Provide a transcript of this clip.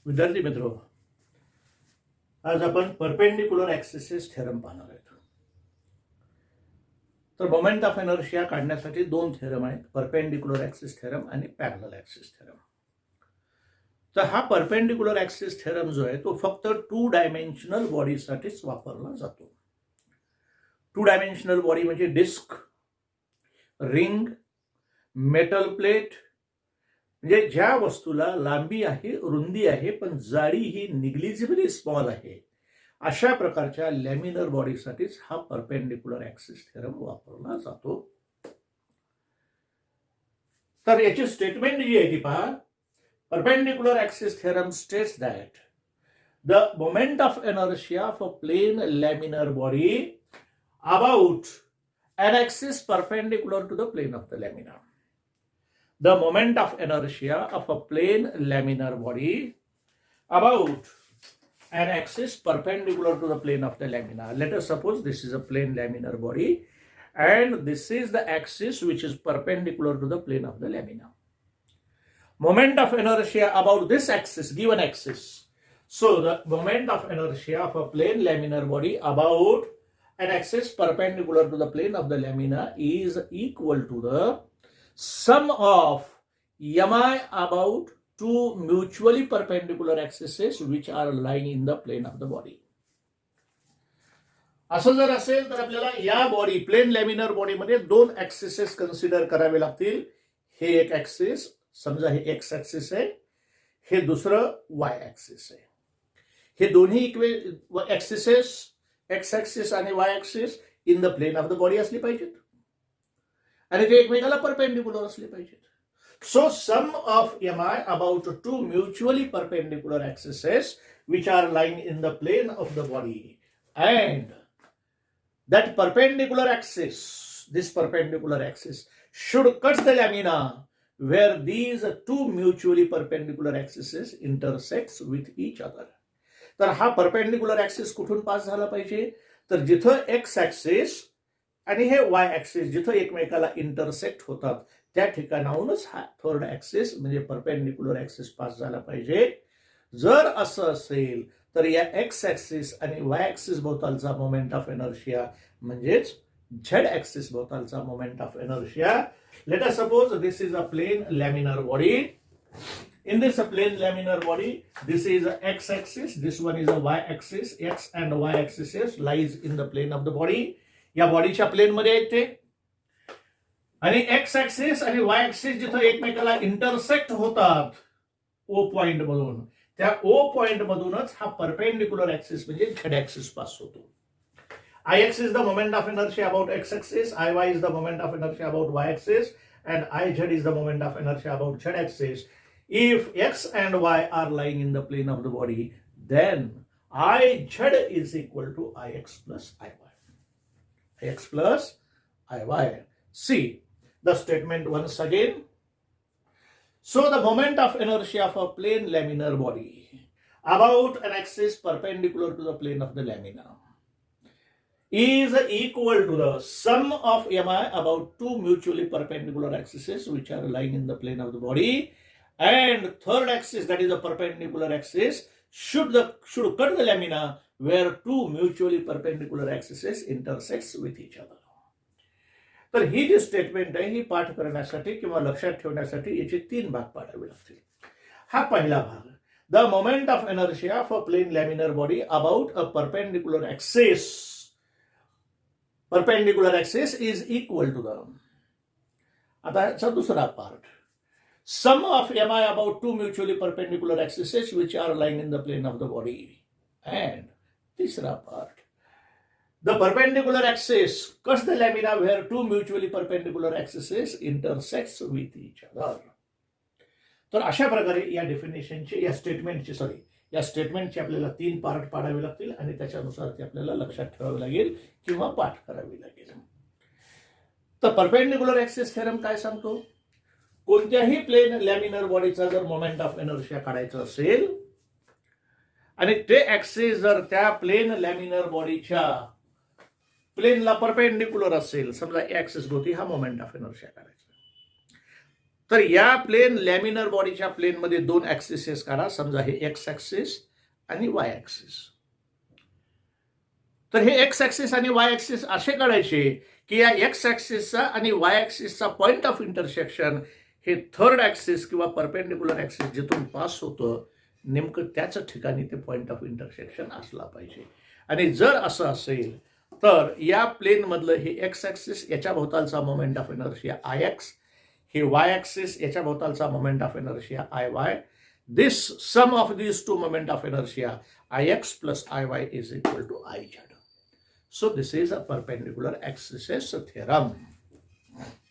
विद्यार्थी मित्र, आज आपण परपेंडिक्युलर ॲक्सिस थेरम पाहणार आहोत. तर मोमेंट ऑफ इनर्शिया काढण्यासाठी दोन थेरम आहेत, परपेंडिक्युलर ॲक्सिस थेरम आणि पॅरलल ॲक्सिस थेरम. तर हा परपेंडिक्युलर ॲक्सिस थेरम जो आहे तो फक्त 2 डायमेन्शनल बॉडीसाठीच वापरला जातो. 2 डायमेन्शनल बॉडी म्हणजे डिस्क, रिंग, मेटल प्लेट, म्हणजे ज्या वस्तूला लांबी आहे, रुंदी आहे, पण जाडी ही निग्लिजिबली स्मॉल आहे, अशा प्रकारच्या लॅमिनर बॉडीसाठीच हा परपेंडिक्युलर ॲक्सिस थेरम वापरला जातो. तर याची स्टेटमेंट जी आहे ती पहा. Perpendicular axis theorem states that the moment of inertia of a plane laminar body about an axis perpendicular to the plane of the lamina. The moment of inertia of a plane laminar body about an axis perpendicular to the plane of the lamina. Let us suppose this is a plane laminar body and this is the axis which is perpendicular to the plane of the lamina. Moment of inertia about this axis, given axis. So the moment of inertia of a plane laminar body about an axis perpendicular to the plane of the lamina is equal to the sum of mi about two mutually perpendicular axes which are lying in the plane of the body. असं जर असेल तर आपल्याला या body plain laminar बॉडीमध्ये दोन ॲक्सिसेस consider करावे लागतील. हे एक ॲक्सिस, समजा हे एक्स ॲक्सिस आहे, हे दुसरं वाय ॲक्सिस आहे. हे दोन्ही ॲक्सिसेस एक्स ॲक्सिस आणि Y axis in the plane of the body असली पाहिजेत आणि ते एकमेकाला परपेंडिक्युलर असले पाहिजेत. So sum of M I about two mutually perpendicular axes which are lying in the plane of the body and that perpendicular axis, this perpendicular axis should cut the lamina where these two mutually perpendicular axes intersects with each other. तर हा perpendicular axis कुठून pass झाला पाहिजे, तर जिथं x axis आणि हे Y axis जिथं एकमेकाला इंटरसेक्ट होतात त्या ठिकाणाहूनच हा थर्ड ॲक्सिस म्हणजे परपेंडिक्युलर ॲक्सिस पास झाला पाहिजे. जर असं असेल तर या एक्स ॲक्सिस आणि वाय ॲक्सिस भोवतालचा मोमेंट ऑफ इनर्शिया म्हणजेच झेड ॲक्सिस भोवतालचा moment of inertia. Let us suppose this is a plane laminar body. In this plane laminar body, this is a x-axis, this one is a y-axis. X and y-axis lies in the plane of the body. या बॉडीच्या plain मध्ये आहेत ते. आणि x-axis आणि y-axis जिथं एकमेकाला intersect होतात O पॉइंट मधून, त्या O पॉइंट मधूनच हा परपेंडिक्युलर ॲक्सिस म्हणजे झेड ॲक्सिस पास होतो. I-x is the moment of inertia about x-axis, I-y is the moment of inertia about y-axis, and I-z is the moment of inertia about z-axis. If x and y are lying in the plane of the body, then iz is equal to ix plus iy. Ix plus iy. See the statement once again. So the moment of inertia of a plane laminar body about an axis perpendicular to the plane of the lamina is equal to the sum of mi about two mutually perpendicular axes which are lying in the plane of the body. And third axis, that is the perpendicular axis, should cut the lamina where two mutually perpendicular axes intersects with each other. तर ही जी statement आहे ही पाठ करण्यासाठी किंवा लक्षात ठेवण्यासाठी याचे 3 भाग पाडावे लागतील. हा पहिला भाग, the moment of inertia of a plane laminar body about a perpendicular axis. Perpendicular axis is equal to the. आता याचा दुसरा part, sum of mi about two mutually perpendicular axes which are lying in the plane of the body. And tisra part, the perpendicular axis cuts the lamina where two mutually perpendicular axes intersects with each other. तर अशा प्रकारे या डेफिनेशनचे या स्टेटमेंटचे आपल्याला 3 part पाडावे लागतील आणि त्याच्यानुसार ते आपल्याला लक्षात ठेवावे लागेल किंवा पाठ करावी लागेल. तर परपेंडिक्युलर ॲक्सिस थेरम काय सांगतो, कोणत्याही प्लेन लॅमिनर बॉडीचा जर मोमेंट ऑफ इनर्शिया काढायचं असेल आणि ते ॲक्सिस जर त्या प्लेन लॅमिनर बॉडीच्या प्लेनला परपेंडिक्युलर असेल, समजा ॲक्सिस भोवती हा मोमेंट ऑफ इनर्शिया काढायचा, तर या प्लेन लॅमिनर बॉडीच्या प्लेनमध्ये दोन ऍक्सिसेस काढा. समजा हे एक्स ऍक्सिस आणि वाय ऍक्सिस. तर हे एक्स ऍक्सिस आणि वाय ऍक्सिस असे काढायचे की या एक्स ऍक्सिसचा आणि वाय ऍक्सिसचा पॉइंट ऑफ इंटरसेक्शन हे थर्ड ऍक्सिस किंवा परपेंडिक्युलर ऍक्सिस जिथून पास होतं नेमकं त्याच ठिकाणी ते पॉइंट ऑफ इंटरसेक्शन असला पाहिजे. आणि जर असं असेल तर या प्लेन मधलं हे एक्स ऍक्सिस याच्या भोवतालचा moment of inertia I X, हे वाय ऍक्सिस याच्या भोवतालचा moment of inertia I Y. This sum of these two moment of inertia ix plus iy is equal to iz. So this is a perpendicular axis theorem.